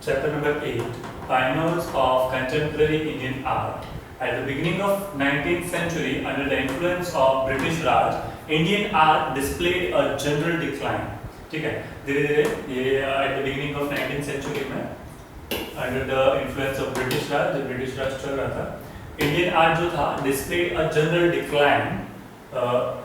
Chapter number 8, Pioneers of Contemporary Indian Art. At the beginning of 19th century, under the influence of British Raj, Indian art displayed a general decline. ठीक है, धीरे धीरे ये at the beginning of 19th century में under the influence of British Raj, जब British Raj चल रहा था, Indian art जो था displayed a general decline.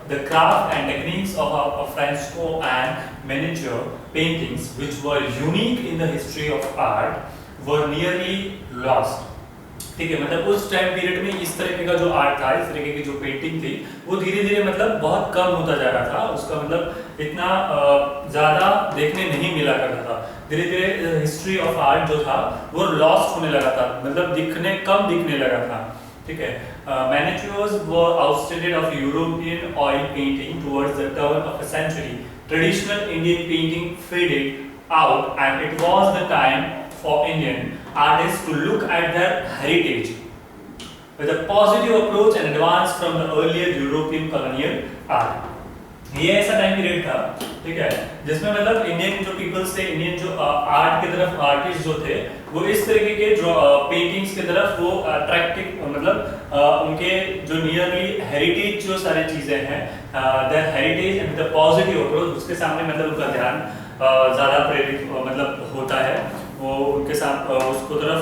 The craft and techniques of fresco and miniature paintings, which were unique in the history of art, were nearly lost. ठीक है, मतलब उस टाइम पीरियड में इस तरीके का जो आर्ट था, इस तरीके की जो पेंटिंग थी, वो धीरे धीरे मतलब बहुत कम होता जा रहा था. उसका मतलब इतना ज़्यादा देखने नहीं मिला करता था. धीरे धीरे हिस्ट्री ऑफ आर्ट जो था वो लॉस्ट होने लगा था, मतलब कम दिखने लगा था. ठीक है, miniatures were ousted of European oil painting towards the turn of a century. Traditional Indian painting faded out, and it was the time for Indian artists to look at their heritage with a positive approach and advance from the earlier European colonial art. ये ऐसा time period था, ठीक है, जिसमें मतलब Indian जो peoples थे, Indian जो आर्ट की तरफ आर्टिस्ट जो थे, वो इस तरीके के जो पेंटिंग्स की तरफ वो अट्रैक्टिव, मतलब उनके जो नियरली हेरिटेज जो सारी चीजें हैं, their heritage and the positive approach, उसके सामने मतलब उनका ध्यान ज़्यादा प्रेरित मतलब होता है. वो उनके साथ उसको तरफ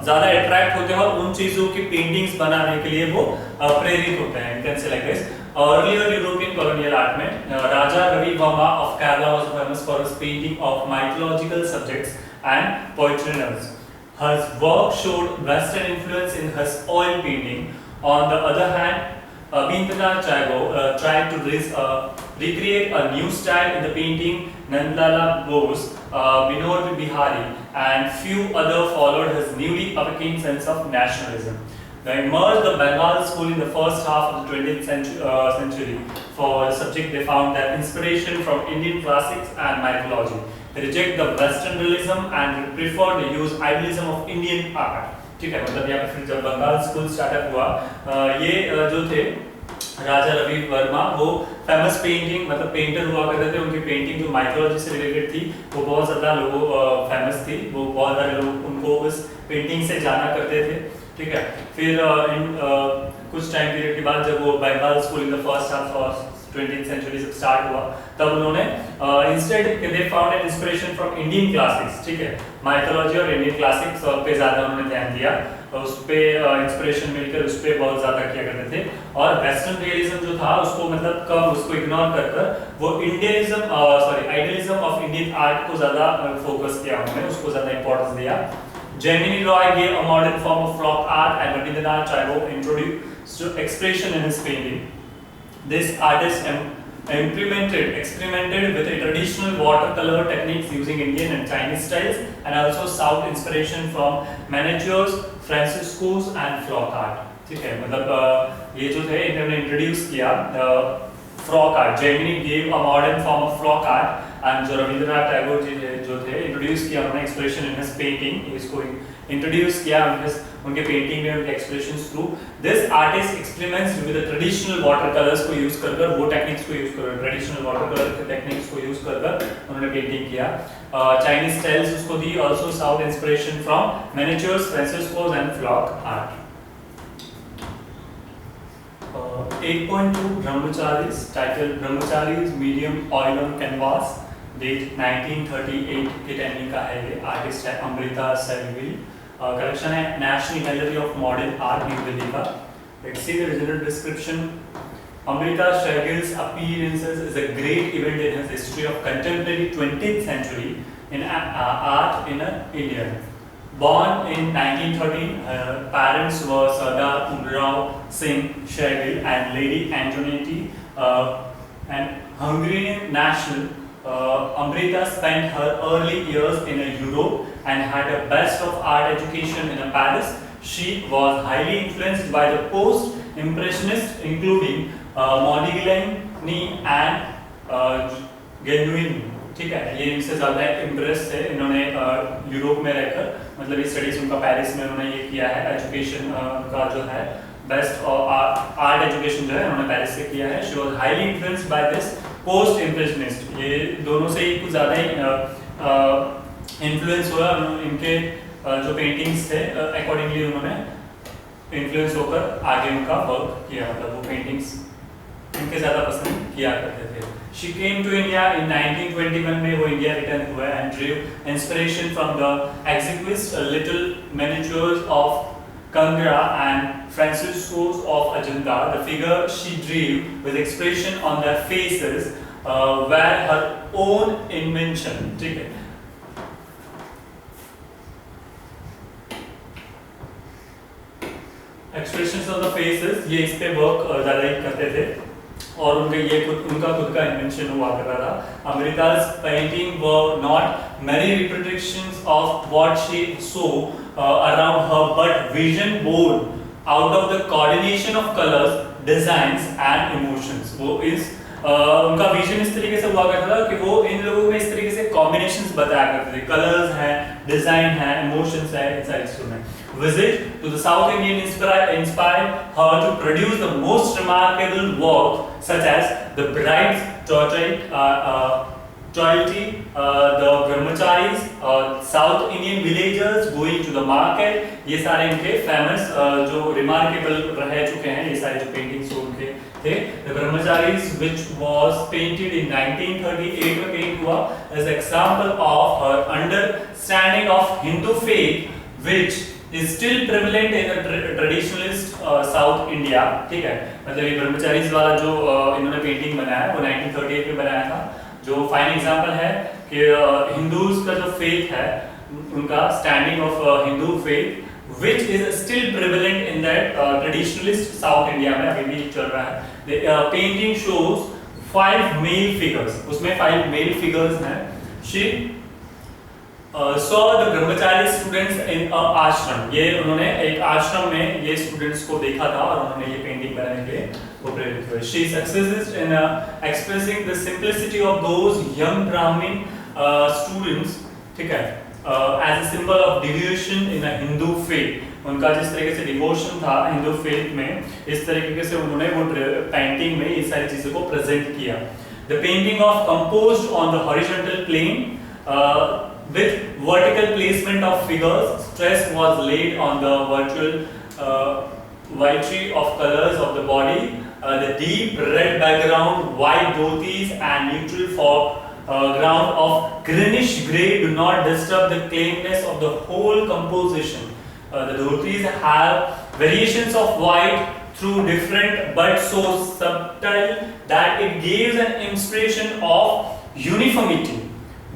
ज़्यादा अट्रैक्ट होते हैं और उन चीज़ों की पेंटिंग्स बनाने के लिए वो प्रेरित होते हैं. Can say like this. Earlier European colonial art में Raja Ravi Verma of Kerala was famous for his painting of mythological subjects and poetry novels. His work showed Western influence in his oil painting. On the other hand, Abhinavanath Tagore tried to recreate a new style in the painting. Nandlala Bose, Vinod Bihari, and few others followed his newly awakened sense of nationalism. They emerged the Bengal school in the first half of the 20th century. For the subject, they found their inspiration from Indian classics and mythology. They reject the Western realism and prefer the use idealism of Indian art. ठीक है, मतलब यहाँ पे फिर जब Bengal school startup हुआ, ये जो थे राजा रवि वर्मा, वो फेमस पेंटिंग मतलब पेंटर हुआ करते थे. उनकी पेंटिंग जो माइथोलॉजी से रिलेटेड थी वो बहुत ज़्यादा लोगों फेमस थी. वो बहुत सारे लोग उनको उस पेंटिंग से जाना करते थे. ठीक है, फिर कुछ टाइम पीरियड के बाद जब वो Bengal school in the first half of 20th century से स्टार्ट हुआ, तब उन्होंने instead they found an inspiration from Indian classics. ठीक है, माइथोलॉजी और इंडियन क्लासिक्स पे ज़्यादा उन्होंने ध्यान दिया, उस पर इंस्पिरेशन मिलकर उस पर बहुत ज़्यादा किया करते थे. और वेस्टर्न रियलिज्म जो था उसको मतलब कम, उसको इग्नोर कर वो आइडियलिज्म ऑफ इंडियन आर्ट को ज़्यादा फोकस किया उन्होंने, उसको ज़्यादा इंपॉर्टेंस दिया. Gemini Roy gave a modern form of flock art, and Rabindranath Tagore introduced expression in his painting. This artist experimented with a traditional watercolor techniques using Indian and Chinese styles, and also sought inspiration from miniatures, frescoes, and flock art. ठीक है, मतलब ये जो थे इन्होंने introduce किया frock art. Gemini gave a modern form of flock art, and जो रविंद्रनाथ टैगोर जी जो थे इंट्रोड्यूस किया उन्होंने एक्सप्रेशन इन हिज पेंटिंग, इसको इंट्रोड्यूस किया उनके पेंटिंग में उनके expressions through. This artist experiments with traditional water colours को यूज कर वो टेक्निक्स को यूज कर ट्रेडिशनल वाटर कलर के टेक्निक्स को यूज कर उन्होंने पेंटिंग किया. चाइनीज स्टाइल्स उसको दी. Also south inspiration from miniatures, frescos and flock art. 8.2 Brahmacharis, titled Brahmacharis Medium Oil on Canvas, date 1938 के टाइम का है. ये आर्टिस्ट है अमृता सेहगल. कलेक्शन है National Gallery of Modern Art, New Delhi का. Let's see the original description. Amrita Sehgal's appearances is a great event in his history of contemporary 20th century in art in India. Born in 1913, her parents were Sardar Unrao Singh Sehgal and Lady Antoinette, an Hungarian national. Amrita spent her early years in Europe and had a best of art education in Paris. She was highly influenced by the post-impressionists, including Modigliani and Genuine. ठीक है, ये इनसे ज़्यादा impress थे. इन्होंने Europe में रहकर मतलब ये स्टडीज उनका पेरिस में उन्होंने ये किया है. एजुकेशन का जो है बेस्ट आर्ट एजुकेशन जो है उन्होंने पेरिस से किया है. She was highly influenced by this post impressionist. ये दोनों से ही कुछ ज़्यादा ही इन्फ्लुएंस हुआ, इनके जो पेंटिंग्स थे अकॉर्डिंगली उन्होंने इन्फ्लुएंस होकर आगे उनका वर्क किया, मतलब वो पेंटिंग्स इनके ज़्यादा पसंद किया करते थे। She came to India in 1921 में वो इंडिया रिटर्न हुआ and drew inspiration from the exquisite little miniatures of Kangra and Franciscos of Ajanta. The figure she drew with expression on their faces were her own invention. ठीक है, expressions of the faces, ये इस पे work ज़्यादा ही करते थे और उनका खुद का इन्वेंशन हुआ कर रहा था। अमृता's painting were not many reproductions of what she saw around her, but vision born out of the coordination of colors, designs and emotions. वो उनका विजन इस तरीके से हुआ करता था कि वो इन लोगों में इस तरीके से कॉम्बिनेशंस बताया करते थे, कलर्स हैं, डिजाइन है, इमोशंस है, इन सारी चीजों में। Visit to the South Indian inspired her to produce the most remarkable work such as the Bride's Toilety, the Brahmacharis, South Indian villagers going to the market, ये सारे इनके फेमस जो रिमार्केबल रह चुके हैं, ये सारे जो पेंटिंग्स उनके थे। The Brahmacharis, which was painted in 1938 में पेंट हुआ as example of her understanding of Hindu faith, which is still prevalent in the traditionalist South India। ठीक है, मतलब ये ब्रह्मचारीज वाला जो इन्होंने पेंटिंग बनाया वो 1938 में बनाया था, जो फाइन एग्जांपल है कि हिंदूज का जो फेथ है, उनका standing of Hindu faith which is still prevalent in that traditionalist South India में अभी भी चल रहा है। The painting shows 5 male figures, उसमें 5 male figures हैं। She saw the brahmachari students in a ashram, ये उन्होंने एक आश्रम में ये स्टूडेंट्स को देखा था और उन्होंने ये पेंटिंग बनाने के लिए वो प्रेरित हुए। She succeeds in expressing the simplicity of those young Brahmin students, ठीक है, as a symbol of devotion in a Hindu faith। उनका जिस तरीके से डिवोशन था हिंदू फेथ में, इस तरीके से उन्होंने वो पेंटिंग में ये सारी चीजों को प्रेजेंट किया। The painting of composed on the horizontal plane with vertical placement of figures, stress was laid on the virtual variety of colors of the body, the deep red background, white dhotis and neutral foreground of greenish grey do not disturb the cleanness of the whole composition. The dhotis have variations of white through different but so subtle that it gives an impression of uniformity.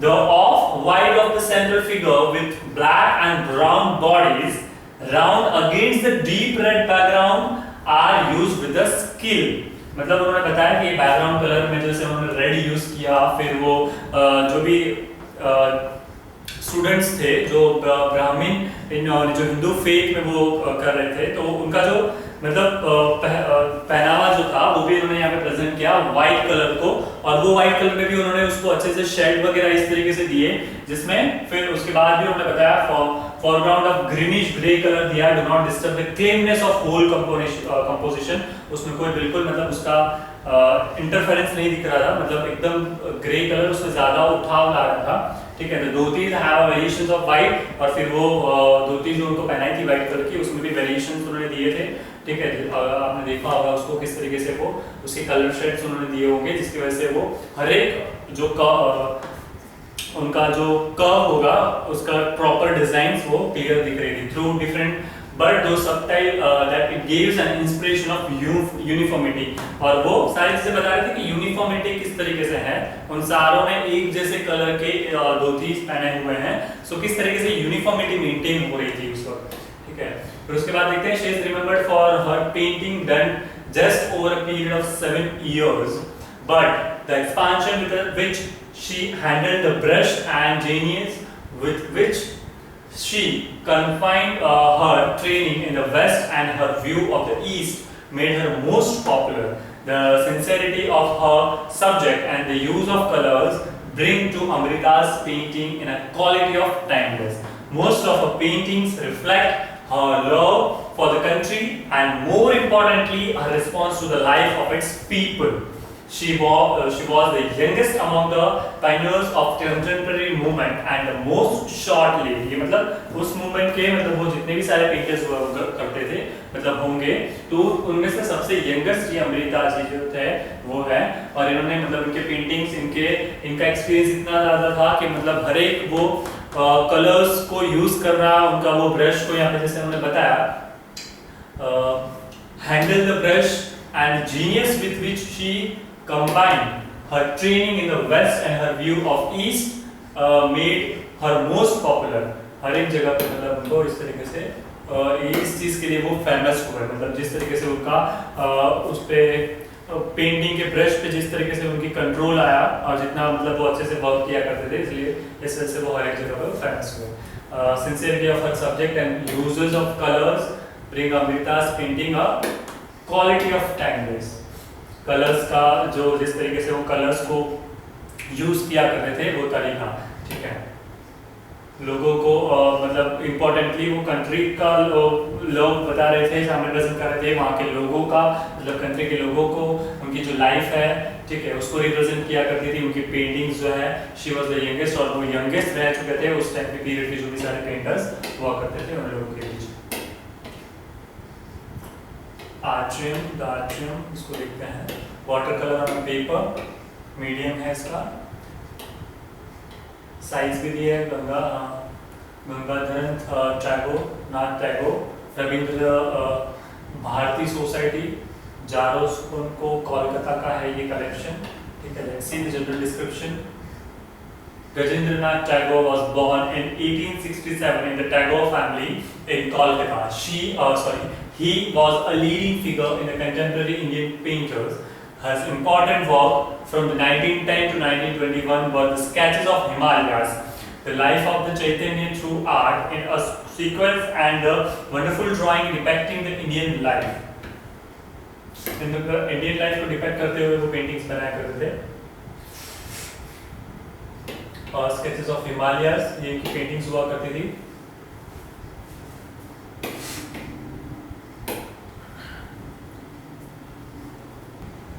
The off-white of the central figure with black and brown bodies round against the deep red background are used with a skill। मतलब उन्होंने बताया कि background colour में जैसे उन्होंने red use किया, फिर वो जो भी स्टूडेंट्स थे जो ब्राह्मण जो हिंदू फेथ में वो कर रहे थे, तो उनका जो मतलब पहनावा जो था वो भी उन्होंने यहाँ पे प्रेजेंट किया व्हाइट कलर को, और वो व्हाइट कलर में भी उन्होंने उसको अच्छे से शेड वगैरह इस तरीके से दिए, जिसमें फिर उसके बाद भी उन्होंने बताया foreground of greenish grey colour दिया, do not disturb the cleanness of whole composition। उसमें कोई बिल्कुल मतलब उसका इंटरफेरेंस नहीं दिख रहा था, मतलब एकदम ग्रे कलर उसमें ज्यादा उठाव ला रहा था। ठीक है, तो dhotis have variations of white, और फिर वो धोती जो उनको पहनाई थी वाइट कलर की, उसमें भी वेरिएशंस उन्होंने दिए थे। ठीक है, आपने देखा होगा उसको किस तरीके से वो उसके कलर शेड्स उन्होंने दिए होंगे, जिसकी वजह से वो हर एक जो उनका जो कर्व होगा उसका प्रॉपर डिजाइन्स वो क्लियर दिख रही थी through different but though subtle that it gives an inspiration of uniformity. और वो सारी चीजें बता रहे थे कि यूनिफॉर्मिटी किस तरीके से है, उन सारों ने एक जैसे कलर के धोती पहने हुए हैं, सो किस तरीके से यूनिफॉर्मिटी मेंटेन हो रही थी उस वक्त। ठीक है, फिर उसके बाद देखते हैं she is remembered for her painting done just over a period of 7 years, but the expansion with which she handled the brush and genius with which she confined her training in the West and her view of the East made her most popular. The sincerity of her subject and the use of colors bring to Amrita's painting in a quality of timeless. Most of her paintings reflect her love for the country and more importantly her response to the life of its people. She was the youngest among the pioneers of contemporary movement and the most short-lived. ये मतलब उस movement के मतलब वो जितने भी सारे painters हुआ करते थे मतलब होंगे तो उनमें से सबसे यंगेस्ट ये अमृता जी जो थे वो है। और इन्होंने मतलब उनके पेंटिंग्स इनका एक्सपीरियंस इतना ज़्यादा था कि मतलब हर एक वो कलर्स को यूज कर रहा, उनका वो ब्रश को यहाँ पे जैसे उन्होंने बताया handle the brush and genius with which she combined her training in the West and her view of East made her most popular। हर एक जगह पे मतलब उनको इस तरीके से इस चीज के लिए वो फेमस हुए, मतलब जिस तरीके से उनका उस पे पेंटिंग के ब्रश पे जिस तरीके से उनकी कंट्रोल आया और जितना मतलब वो अच्छे से वर्क किया करते थे, इसलिए इस वजह से वो हर एक जगह पे फेमस हुए। Sincerity of her subject and uses of colours bring Amrita's painting a quality of timeless। Colours का जो जिस तरीके से वो कलर्स को यूज किया करते थे वो तरीका, ठीक है। लोगों को मतलब इम्पोर्टेंटली वो कंट्री का लोग बता रहे थे, सामने प्रेजेंट कर रहे थे वहाँ के लोगों का, मतलब कंट्री के लोगों को उनकी जो लाइफ है, ठीक है, उसको रिप्रेजेंट किया करती थी उनकी पेंटिंग्स जो है। शी वाज द यंगेस्ट और वो यंगेस्ट रह चुके थे उस टाइम के पीरियड के जो भी सारे पेंटर्स हुआ करते थे उन लोगों के बीच। आर्ट्रियम, द आर्ट्रियम इसको देखते हैं। Water colour on paper, medium है इसका, साइज भी दिया है। गंगाधरन टैगोर, नाथ टैगोर, रविंद्र भारती सोसाइटी, जारोस्कोन को कोलकाता का है ये कलेक्शन, ठीक है। Let's see the general description. Rajendranath Tagore was born in 1867 in the Tagore family in Kolkata. He was a leading figure in the contemporary Indian painters. His important work from the 1910 to 1921 were the sketches of Himalayas, the life of the Chaitanya through art in a sequence, and the wonderful drawing depicting the Indian life. In the Indian life को depict करते हुए वो paintings बनाया करते थे। और sketches of Himalayas ये इनकी पेंटिंग्स हुआ करती थी।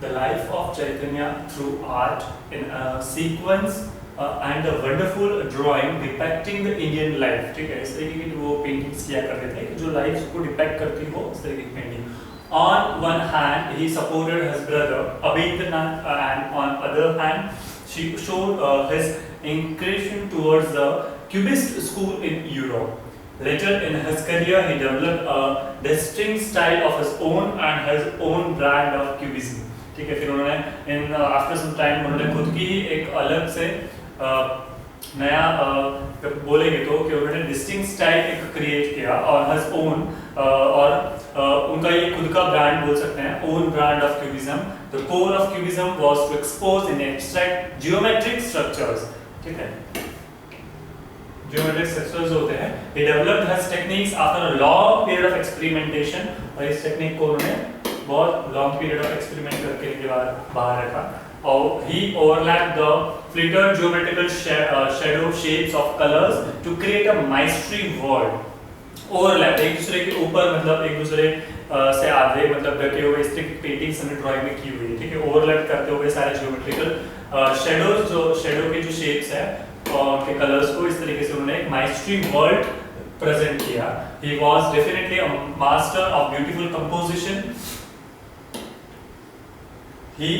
The life of Chaitanya through art in a sequence and a wonderful drawing depicting the Indian life, ठीक है। इस तरीके की वो पेंटिंग्स किया करते थे जो लाइफ को डिपेक्ट करती हो इस तरीके की painting. On one hand, he supported his brother Abhindranath, and on other hand, she showed his inclination towards the Cubist school in Europe. Later in his career, he developed a distinct style of his own and his own brand of Cubism, ठीक है। फिर उन्होंने after some time उन्होंने खुद की एक अलग से नया बोलेंगे तो कि उन्होंने डिस्टिंक्ट स्टाइल एक क्रिएट किया और his own और उनका ये खुद का ब्रांड बोल सकते हैं, own brand of Cubism। The core of Cubism was to expose in abstract geometric structures, ठीक है। geometric structures होते हैं। He developed his techniques after a long period of experimentation, और इस टेक्निक को उन्होंने बहुत long period of experiment करके के बाद बाहर रखा। और he overlapped the flitter geometrical shadow shapes of colors to create a mastery world। Overlap एक दूसरे के ऊपर मतलब एक दूसरे से आधे मतलब ढके हुए इस तरह की पेंटिंग्स हमने ड्राइंग में की हुई है, ठीक है। ओवरलैप करते हुए सारे ज्योमेट्रिकल शेडोज जो शेडो के जो शेप्स है और के कलर्स को इस तरीके से उन्होंने एक माइस्ट्री वर्ल्ड प्रेजेंट किया। He was definitely a master of beautiful composition. He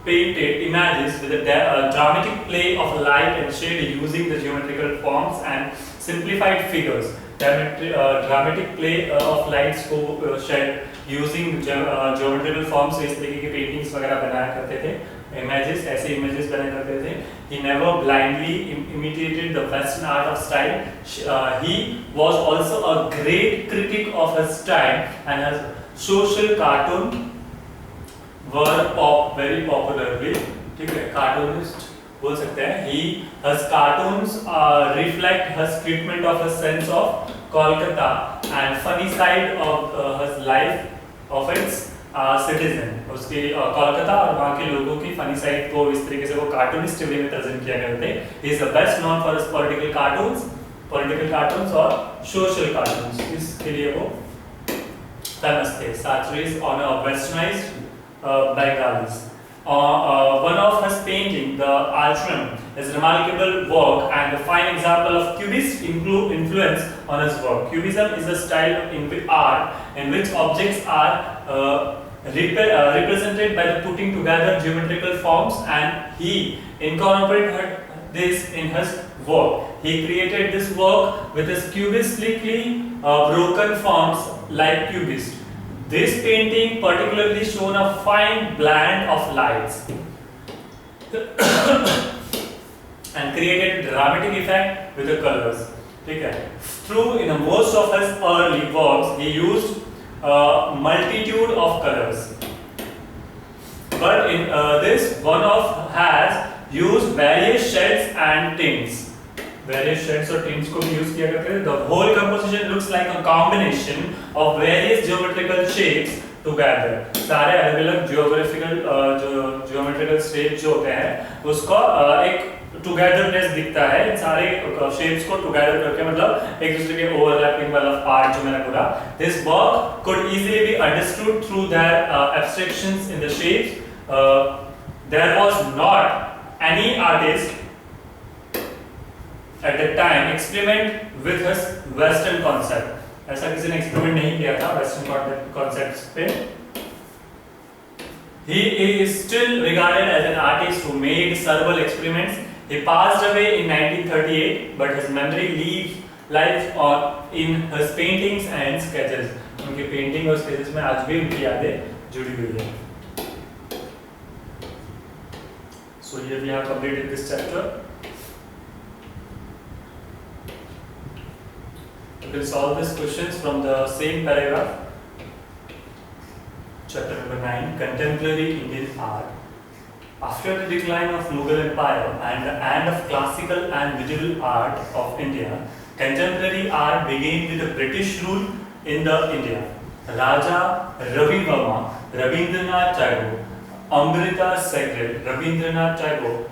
painted images with a dramatic play of light and shade using the geometrical forms and simplified figures। dramatic play of lights को shed using geometrical forms से इस तरीके की paintings वगैरह बनाया करते थे। images ऐसे images बनाया करते थे। He never blindly imitated the Western art of style। He was also a great critic of his time and his social cartoon were very popularly, ठीक है। कार्टूनिस्ट बोल सकते हैं। his cartoons reflect his treatment of his sense of Kolkata and funny side of his life of its citizen। उसके कोलकाता और वहाँ के लोगों की फनी साइड को इस तरीके से वो कार्टूनिस्ट वे में प्रेजेंट किया करते। he is the best known for his political cartoons और social cartoons, इसके लिए वो फेमस थे। Sartre's on a westernized Bengalis. One of his painting, the Ashram, is a remarkable work and a fine example of Cubist influence on his work. Cubism is a style in art in which objects are represented by the putting together geometrical forms, and he incorporated this in his work. He created this work with his cubistically broken forms like cubist. This painting particularly shown a fine blend of lights and created a dramatic effect with the colors. Okay. True, in most of his early works, he used a multitude of colors. But in this, one of has used various shades and tints. Various shades or tints को भी use किया करते हैं. The whole composition looks like a combination of various geometrical shapes together. सारे अलग-अलग geometrical shapes जो होते हैं उसको एक togetherness दिखता है. इन सारे shapes को together करके मतलब एक दूसरे के overlapping वाला part जो मैंने बोला. This work could easily be understood through their abstractions in the shapes. There was not any artist at the time experiment with his Western concept. ऐसा किसी ने experiment नहीं किया था Western concepts पे. He is still regarded as an artist who made several experiments. He passed away in 1938, but his memory lives on in his paintings and sketches. उनके painting और sketches में आज भी उनकी यादें जुड़ी हुई हैं. So here we have completed this chapter. We will solve these questions from the same paragraph. Chapter number 9, Contemporary Indian Art. After the decline of Mughal Empire and the end of classical and medieval art of India, contemporary art began with the British rule in the India. Raja Ravi Verma, Rabindranath Tagore, Amrita Segre, Rabindranath Tagore,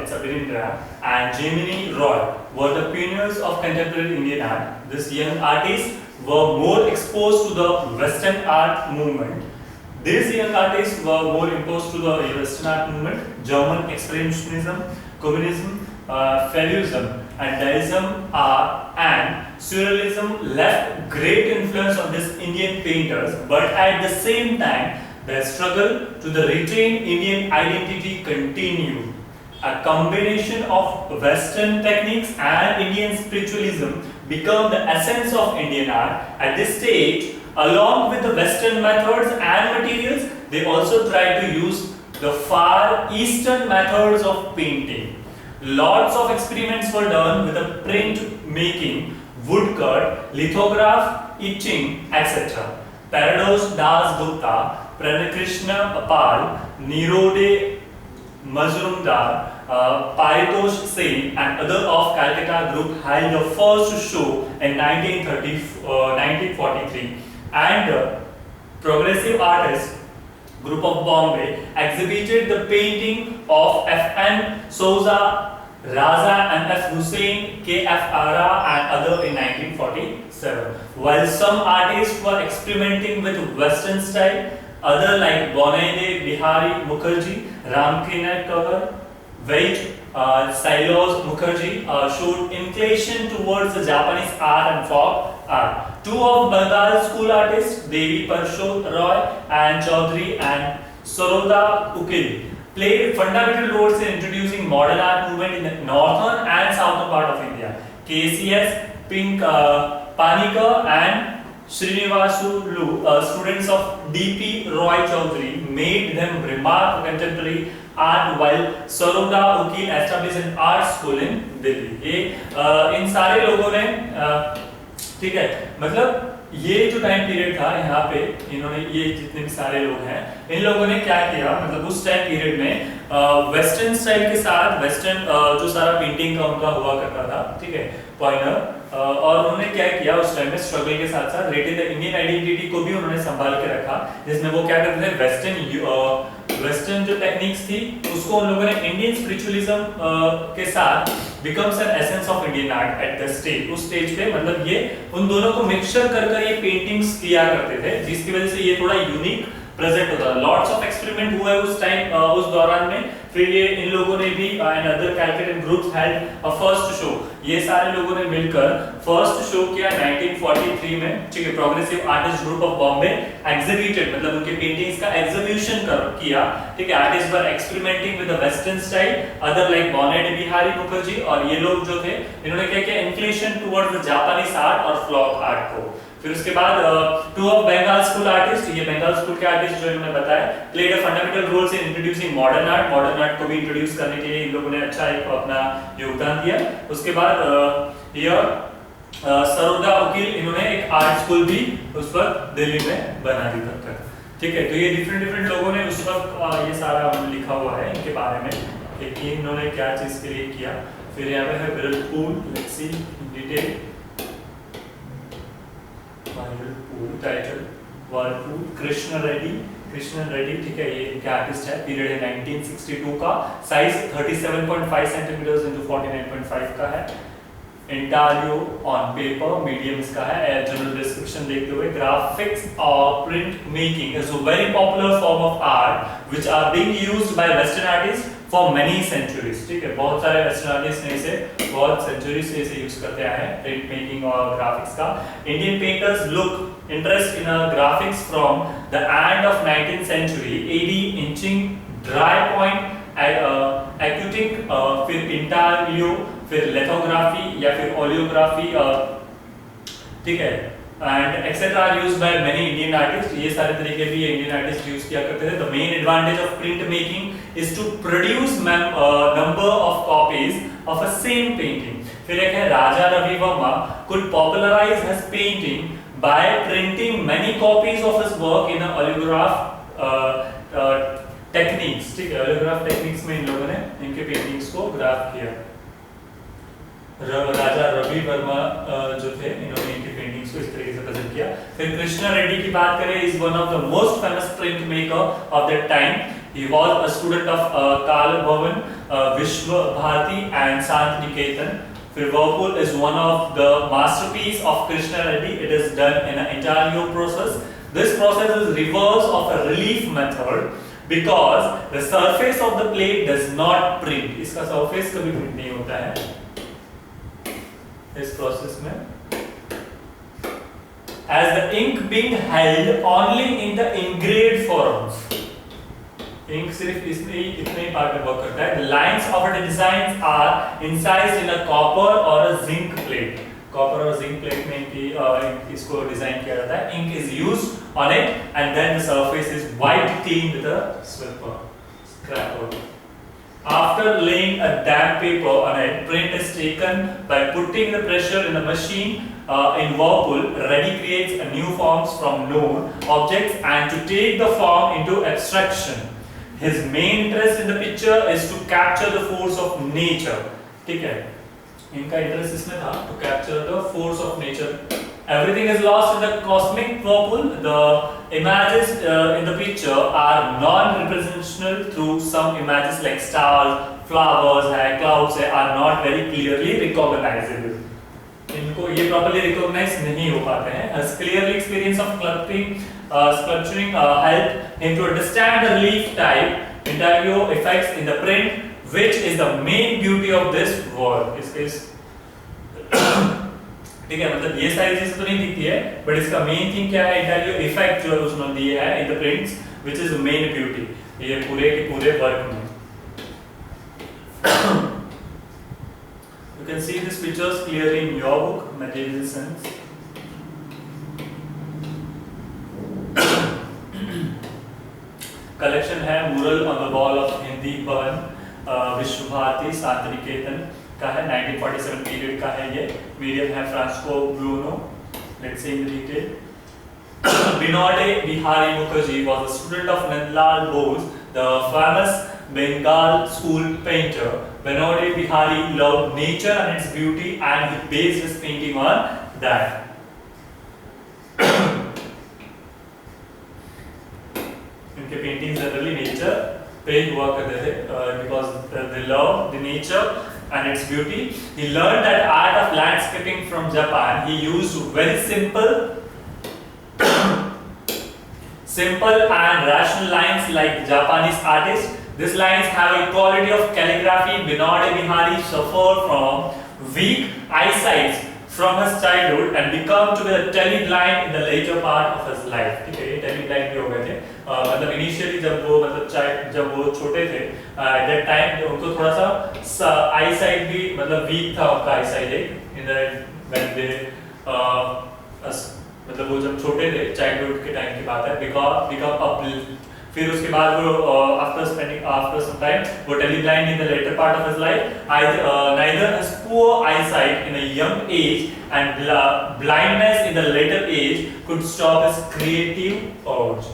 it's a Birindra, and Jemini Roy were the pioneers of contemporary Indian art. These young artists were more exposed to the Western art movement. These young artists were more exposed to the Western art movement. German Expressionism, Communism, Fauvism, and Dadaism and Surrealism left great influence on these Indian painters, but at the same time, the struggle to retain Indian identity continued. A combination of Western techniques and Indian spiritualism became the essence of Indian art. At this stage, along with the Western methods and materials, they also tried to use the far Eastern methods of painting. Lots of experiments were done with the print making, woodcut, lithograph, etching, etc. Parados Das Gupta, Pranakrishna Pal, Nirode Mazumdar, Paritosh Sen and other of Calcutta group held the first show in 1943, and progressive artists group of Bombay exhibited the painting of F.N. Souza, Raza and F. Hussain, K.F. Ara and other in 1947. While some artists were experimenting with Western style, other like Bonaide Bihari Mukherjee, Ramkinath Kaur, Wait, Silos Mukherjee showed inclination towards the Japanese art and folk art. Two of Bengal school artists, Devi Parshod Roy and Chaudhary and Saroda Ukil, played fundamental roles in introducing modern art movement in the northern and southern part of India. KCS, Pink Panikar and Srinivasu Lu, students of D.P. Roy Chaudhary, made them remark contemporary art while Saroda Ukil established an art school in Delhi. ये इन सारे लोगों ने ठीक है, मतलब ये जो time period था यहाँ पे इन्होंने ये जितने भी सारे लोग हैं इन लोगों ने क्या किया, मतलब उस टाइम पीरियड में वेस्टर्न स्टाइल के साथ वेस्टर्न जो सारा पेंटिंग का उनका हुआ करता था, ठीक है, पॉइंटर, और उन्होंने क्या किया उस टाइम में स्ट्रगल के साथ साथ रेटेड इंडियन आइडेंटिटी को भी उन्होंने संभाल के रखा, जिसमें वो क्या करते थे वेस्टर्न जो टेक्निक्स थी उसको उन लोगों ने इंडियन स्पिरिचुअलिज्म के साथ becomes an essence of Indian art at the stage. उस स्टेज पे मतलब ये उन दोनों को मिक्सचर कर कर ये पेंटिंग्स किया करते थे, जिसकी वजह से ये थोड़ा यूनिक प्रेजेंट होता था। लॉट्स ऑफ एक्सपेरिमेंट हुए उस टाइम, उस दौरान में। फिर ये इन लोगों ने भी and other calculated groups had a first show, ये सारे लोगों ने मिलकर फर्स्ट शो किया 1943 में, ठीक है। Progressive artist group of Bombay exhibited, मतलब उनके पेंटिंग्स का एग्जीबिशन किया, ठीक है। Artist were experimenting with the western style, other like Benode Behari Mukherjee, और ये लोग जो थे इन्होंने क्या किया, inclination towards the Japanese art और फ्लॉक आर्ट को। फिर उसके बाद two of Bengal school artist, ये बंगाल स्कूल के आर्टिस्ट जो इन्होंने बताया, played a fundamental roles in introducing modern art को भी इंट्रोड्यूस करने के लिए इन लोगों ने अच्छा एक अपना योगदान दिया। उसके बाद सरोदा वकील, इन्होंने एक आर्ट स्कूल भी उस वक्त दिल्ली में बना दी तब तक, ठीक है। तो ये डिफरेंट लोगों ने उस वक्त ये सारा लिखा हुआ है इनके बारे में कि इन्होंने क्या चीज के लिए किया। फिर यहाँ पे है whirlpool, let's see detail, title whirlpool, Krishna Reddy, ठीक है। ये इनके आर्टिस्ट है, पीरियड है 1962 का, साइज 37.5 सेंटीमीटर्स into 49.5 का है। इंटारियो ऑन पेपर, मीडियम इसका है। जनरल डिस्क्रिप्शन देखते हुए, ग्राफिक्स और print making is a very popular form of art which are being used by western artist for many centuries, ठीक है। बहुत सारे वेस्टर्न आर्टिस्ट ने इसे बहुत सेंचुरी से इसे यूज करते आए हैं, प्रिंट मेकिंग और ग्राफिक्स का। Indian painters look interest in graphics from the end of 19th century AD, etching, dry point, aquatint, फिर इंटारियो, फिर लिथोग्राफी या फिर ओलियोग्राफी, ठीक है, and etcetera are used by many Indian artist. ये सारे तरीके भी इंडियन आर्टिस्ट यूज किया करते थे। The main advantage of print making is to produce number of copies of a same painting. फिर एक है Raja Ravi Varma could popularize his painting by printing many copies of his work in a oleograph techniques, ठीक है। oleograph techniques में इन लोगों ने इनके paintings को ग्राफ किया। राजा रवि वर्मा जो थे, इन्होंने इनकी पेंटिंग्स को इस तरीके से प्रेजेंट किया। फिर कृष्ण रेड्डी की बात करें, is one of the most famous print maker of that time. He was a student of Kala Bhavan, Vishwa Bharati and Shanti Niketan. फिर whirlpool is one of the masterpiece of Krishna Reddy. It is done in an intaglio process. This process is reverse of a relief method because the surface of the plate does not print. इसका surface कभी print नहीं होता है इस process में, as the ink being held only in the engraved forms. Ink सिर्फ इसमें ही इतने ही पार्ट में वर्क करता है। The lines of the designs are incised in a copper or a zinc plate. Copper और जिंक प्लेट में इसको डिजाइन किया जाता है। Ink is used on it and then the surface is wiped clean with a scraper. After laying a damp paper on it, print is taken by putting the pressure in the machine in Whirlpool. Ready creates a new forms from known objects and to take the form into abstraction. His main interest in the picture is to capture the force of nature. ठीक है, इनका interest इसमें था to capture the force of nature. Everything is lost in the cosmic whirlpool. The images in the picture are non-representational through some images like stars, flowers, clouds are not very clearly recognizable. इनको ये properly recognize नहीं हो पाते हैं. As clearly experience of sculpturing helped him to understand the relief type, intaglio effects in the print, which is the main beauty of this work. ठीक है, मतलब ये सारी चीजें तो नहीं दिखती है, बट इसका मेन थिंग क्या है, इंटाग्लियो इफेक्ट जो उसने दिए है in the prints, which is the main beauty ये पूरे के पूरे वर्क में. You can see these pictures clearly in your book, Material Sense. Collection है mural on the wall of Hindi Bhavan, Vishwa Bharti Shanti Niketan का है, 1947 पीरियड का है ये. मीडियम है Francisco Bruno. Let's see in detail. Vinode Bihari Mukherjee was a student of Nandlal Bose, the famous Bengal school painter. Vinode Bihari loved nature and its beauty, and he based his painting on that. इनके paintings generally nature पे हुआ करते थे, because they love the nature and its beauty. He learned that art of landscaping from Japan. He used very simple Simple and rational lines like Japanese artists. These lines have a quality of calligraphy. Binod Bihari suffered from weak eyesight from his childhood and become to be a teleblind in the later part of his life. ठीक है, ये teleblind भी हो गए थे. मतलब initially जब वो छोटे थे, at that time उनको थोड़ा सा आई साइट भी मतलब वीक था उनका eyesight in the when they मतलब वो जब छोटे थे चाइल्डहुड के टाइम की बात है, become up. फिर उसके बाद वो after some time वो teleblind in the later part of his life. Neither his poor eyesight in a young age and blindness in the later age could stop his creative urge.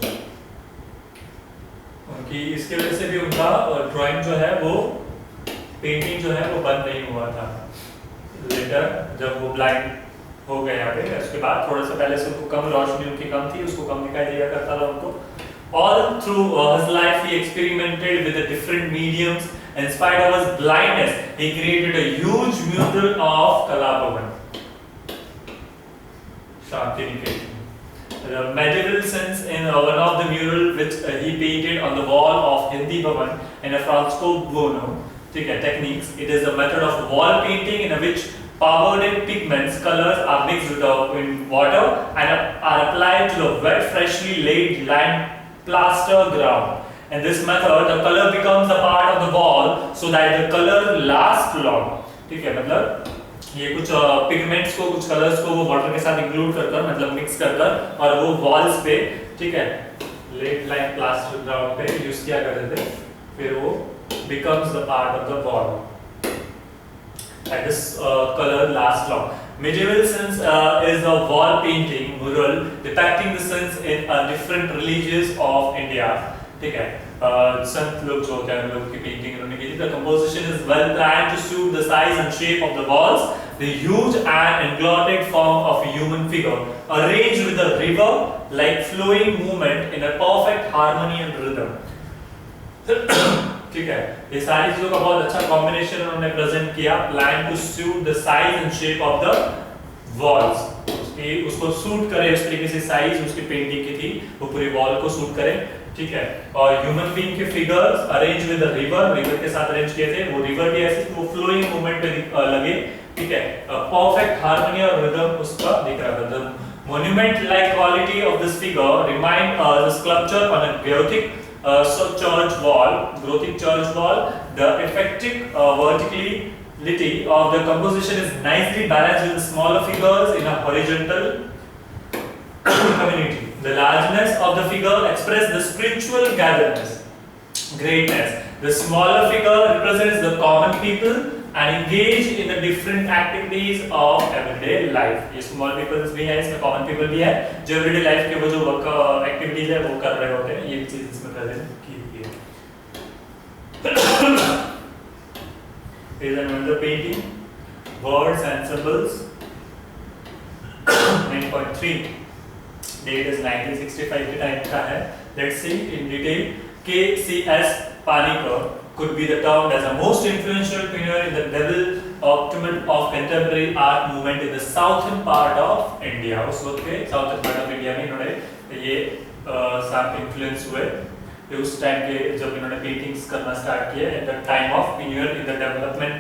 उनकी इसके वजह से भी उनका ड्राइंग जो है वो पेंटिंग जो है वो बंद नहीं हुआ था. लेटर जब वो ब्लाइंड हो गए यहाँ पे, उसके बाद थोड़ा सा पहले से उनको कम रोशनी उनकी कम थी, उसको कम दिखाई दिया करता था उनको. All through his life he experimented with the different mediums. In spite of his blindness, he created a huge mural of Kalabhavan. Shanti Niketan. The medieval sense in one of the mural which he painted on the wall of Hindi Bhavan in a fresco buono techniques. It is a method of wall painting in which powdered pigments, colors are mixed with water and are applied to a wet, freshly laid lime plaster ground. In this method, the color becomes a part of the wall so that the color lasts long. ठीक है, मतलब ये कुछ pigments को, कुछ colours को वो water के साथ इंक्लूड कर मतलब मिक्स कर और वो वॉल्स पे, ठीक है, लेड लाइन प्लास्टर ग्राउंड पे यूज किया करते थे. फिर वो becomes the part of the wall. And this color lasts long. Medieval scenes is a wall painting mural depicting the scenes in different religions of India. ठीक है, संत लोग जो होते हैं लोग की पेंटिंग उन्होंने की थी. The composition is well planned to suit the size and shape of the walls. The huge and englotted form of a human figure arranged with a river like flowing movement in a perfect harmony and rhythm. ठीक है, ये सारी चीजों का बहुत अच्छा combination उन्होंने present किया. Plan to suit the size and shape of the walls. उसको सूट करे उस तरीके से साइज उसकी पेंटिंग की थी, वो पूरी वॉल को सूट करे. ठीक है, और ह्यूमन बीइंग के figures arrange with the river के साथ अरेंज किए थे. वो रिवर भी ऐसे वो फ्लोइंग मूवमेंट पे लगे. ठीक है, परफेक्ट हार्मनी और रिदम उसका दिख रहा था. The monument like quality of this figure remind the sculpture on a Gothic Gothic church wall. The effective verticality of the composition is nicely balanced with the smaller figures in a horizontal community. The largeness of the figure expresses the spiritual greatness. The smaller figure represents the common people and engage in the different activities of everyday life. ये small people भी है, इसमें common people भी है, जो everyday life के वो जो activities है वो कर रहे होते हैं. ये भी चीज इसमें present की हुई है. Here is another painting. Words and symbols. 9.3. Date is 1965 के टाइम का है. Let's see in detail. K.C.S. Panikkar could be the termed as a most influential pioneer in the development of contemporary art movement in the southern part of India. उस वक्त के southern part of India में इन्होंने ये सब influence हुए. उस time के जब इन्होंने paintings करना start किए at the time of pioneer in the development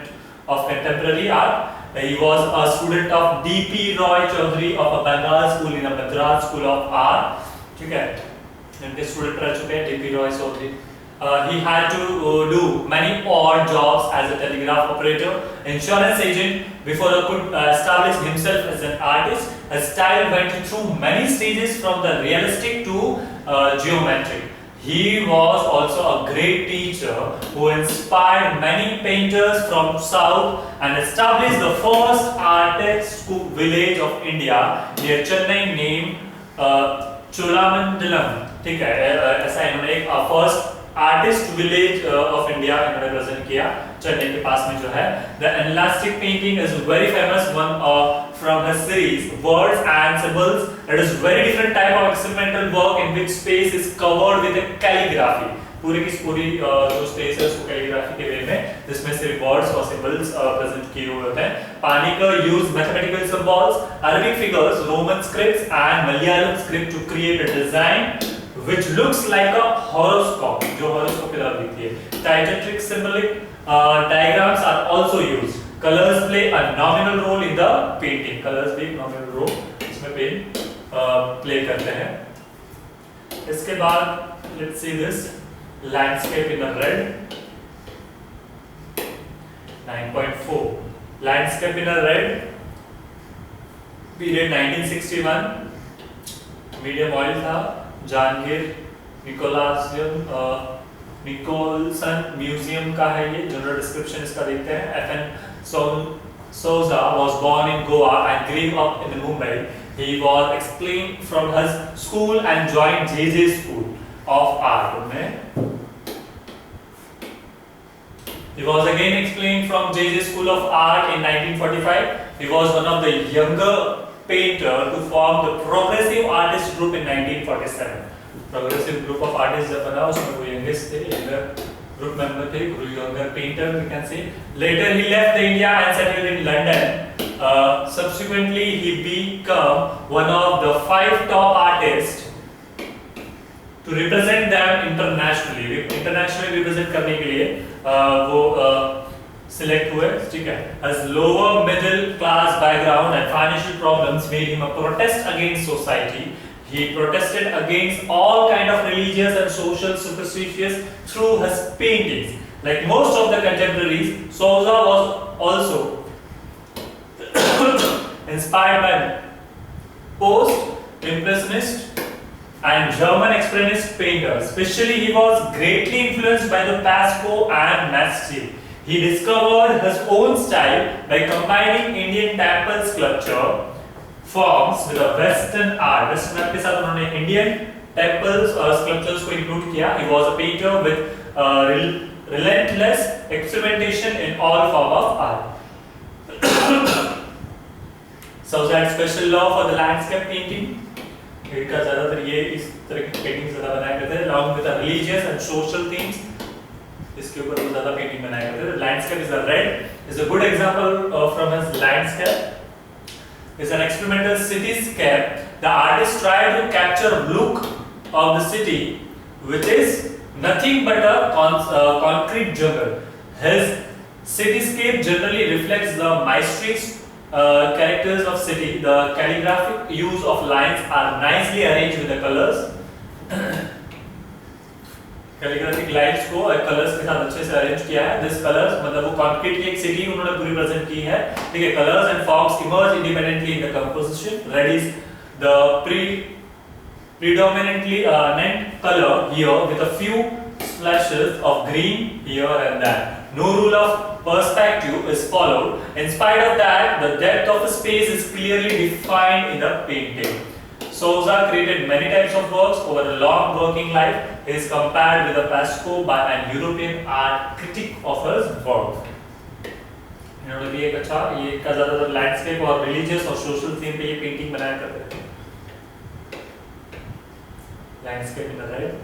of contemporary art. He was a student of D.P. Roy Chaudhary of a Bengal school in a Madras School of Art. ठीक है, इनके student रह चुके हैं D.P. Roy Chaudhary. He had to do many odd jobs as a telegraph operator, insurance agent before he could establish himself as an artist. His style went through many stages from the realistic to geometric. He was also a great teacher who inspired many painters from south and established the first artist village of India near Chennai named Cholamandalam. ठीक है, ऐसा इन्होंने एक first artist village of India इन्होंने present किया चेन्नई के पास में जो है. The inelastic painting is very famous one from his series words and symbols. It is very different type of experimental work in which space is covered with calligraphy. पूरी की पूरी जो स्पेस है उसको कैलीग्राफी के वे में जिसमें सिर्फ वर्ड्स और सिंबल्स प्रेजेंट किए हुए होते हैं. Paniker used mathematical symbols, Arabic figures, Roman scripts and Malayalam script to create a design which looks like a horoscope, जो horoscope की तरह दिखती है. Diegetic symbolic diagrams are also used. Colors play a nominal role in the painting. Colors भी nominal role इसमें play करते हैं. इसके बाद let's see this landscape in the red. 9.4 landscape in the red. Period 1961. Medium oil था. Jahangir Nicolson museum का है ये. जनरल डिस्क्रिप्शन इसका देखते हैं. FN Souza was born in Goa and grew up in Mumbai. He was expelled from his school and joined JJ School of Art. He was again expelled from JJ School of Art in 1945. He was one of the younger painter to form the Progressive Artist Group in 1947. Progressive Group of Artists जब बना उसमें वो youngest थे, younger group member थे, younger painter we can say. Later he left India and settled in London. Subsequently he became one of the 5 top artists to represent them internationally. Internationally represent करने के लिए वो select हुए. ठीक है. His lower middle class background and financial problems made him a protest against society. He protested against all kind of religious and social superstitions through his paintings. Like most of the contemporaries, Souza was also inspired by post-impressionist and German expressionist painters. Especially he was greatly influenced by the Pasco and Matisse. He discovered his own style by combining Indian temple sculpture forms with a Western art. Western art के साथ उन्होंने Indian temples और sculptures को include किया. He was a painter with relentless experimentation in all form of art. Souza had special love for the landscape painting. इनका ज़्यादातर ये इस तरह की paintings ज़्यादा बनाया करते हैं, along with the religious and social themes. इसके ऊपर वो ज़्यादा painting बनाया करते हैं. Landscape is a red. Is a good example from his landscape. Is an experimental cityscape. The artist tried to capture a look of the city, which is nothing but a concrete jungle. His cityscape generally reflects the maestros characters of city. The calligraphic use of lines are nicely arranged with the colors. Calligraphic lines को colours के साथ अच्छे से arrange किया है. This colours मतलब वो concrete की एक सिटी उन्होंने पूरी प्रेजेंट की है. ठीक है. Colours and forms emerge independently in the composition. Red is the predominantly color here with a few splashes of green here and there. No rule of perspective is followed. In spite of that, the depth of the space is clearly defined in the painting. Souza created many types of works over a long working life. He is compared with a Pasco by an European art critic of his work. इन्होंने भी एक अच्छा ये का ज़्यादातर landscape और religious और social theme पे ये पेंटिंग बनाया करते हैं. Landscape in the right.